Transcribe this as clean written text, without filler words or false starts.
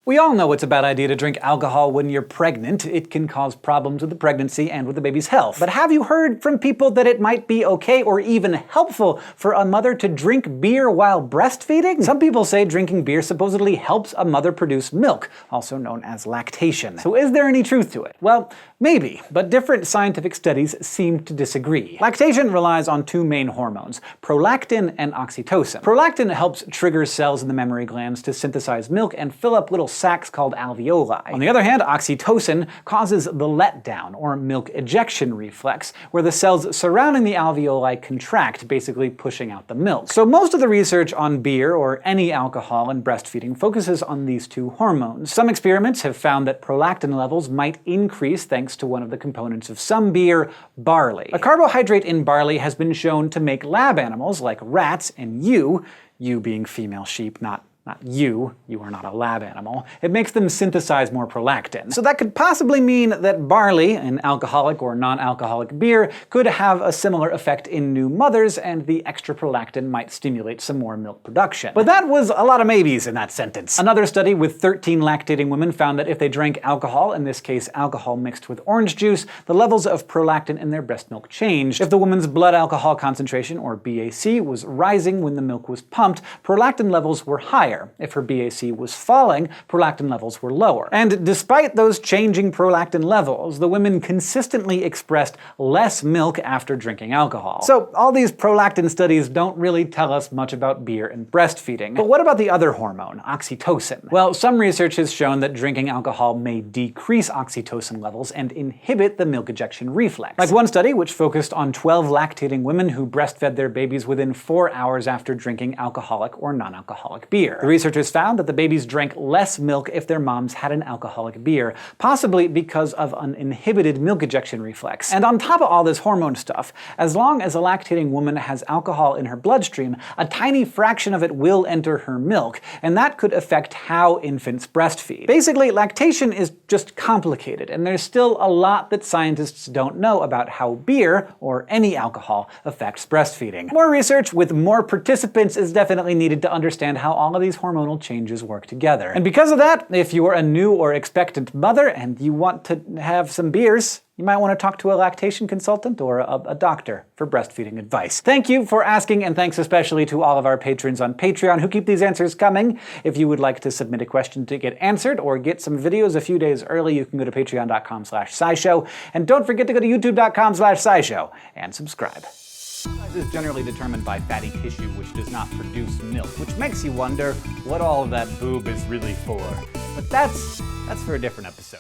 We all know it's a bad idea to drink alcohol when you're pregnant. It can cause problems with the pregnancy and with the baby's health. But have you heard from people that it might be okay or even helpful for a mother to drink beer while breastfeeding? Some people say drinking beer supposedly helps a mother produce milk, also known as lactation. So is there any truth to it? Well, maybe, but different scientific studies seem to disagree. Lactation relies on two main hormones, prolactin and oxytocin. Prolactin helps trigger cells in the mammary glands to synthesize milk and fill up little sacs called alveoli. On the other hand, oxytocin causes the letdown, or milk-ejection reflex, where the cells surrounding the alveoli contract, basically pushing out the milk. So most of the research on beer or any alcohol in breastfeeding focuses on these two hormones. Some experiments have found that prolactin levels might increase thanks to one of the components of some beer, barley. A carbohydrate in barley has been shown to make lab animals like rats and you being female sheep, not you are not a lab animal, it makes them synthesize more prolactin. So that could possibly mean that barley, an alcoholic or non-alcoholic beer, could have a similar effect in new mothers, and the extra prolactin might stimulate some more milk production. But that was a lot of maybes in that sentence. Another study with 13 lactating women found that if they drank alcohol, in this case alcohol mixed with orange juice, the levels of prolactin in their breast milk changed. If the woman's blood alcohol concentration, or BAC, was rising when the milk was pumped, prolactin levels were higher. If her BAC was falling, prolactin levels were lower. And despite those changing prolactin levels, the women consistently expressed less milk after drinking alcohol. So all these prolactin studies don't really tell us much about beer and breastfeeding. But what about the other hormone, oxytocin? Well, some research has shown that drinking alcohol may decrease oxytocin levels and inhibit the milk ejection reflex. Like one study, which focused on 12 lactating women who breastfed their babies within 4 hours after drinking alcoholic or non-alcoholic beer. The researchers found that the babies drank less milk if their moms had an alcoholic beer, possibly because of an inhibited milk ejection reflex. And on top of all this hormone stuff, as long as a lactating woman has alcohol in her bloodstream, a tiny fraction of it will enter her milk, and that could affect how infants breastfeed. Basically, lactation is just complicated, and there's still a lot that scientists don't know about how beer, or any alcohol, affects breastfeeding. More research with more participants is definitely needed to understand how all of these hormonal changes work together. And because of that, if you are a new or expectant mother and you want to have some beers, you might want to talk to a lactation consultant or a doctor for breastfeeding advice. Thank you for asking, and thanks especially to all of our patrons on Patreon who keep these answers coming. If you would like to submit a question to get answered or get some videos a few days early, you can go to patreon.com/SciShow. And don't forget to go to youtube.com/SciShow and subscribe. Size is generally determined by fatty tissue which does not produce milk, which makes you wonder what all of that boob is really for. But that's for a different episode.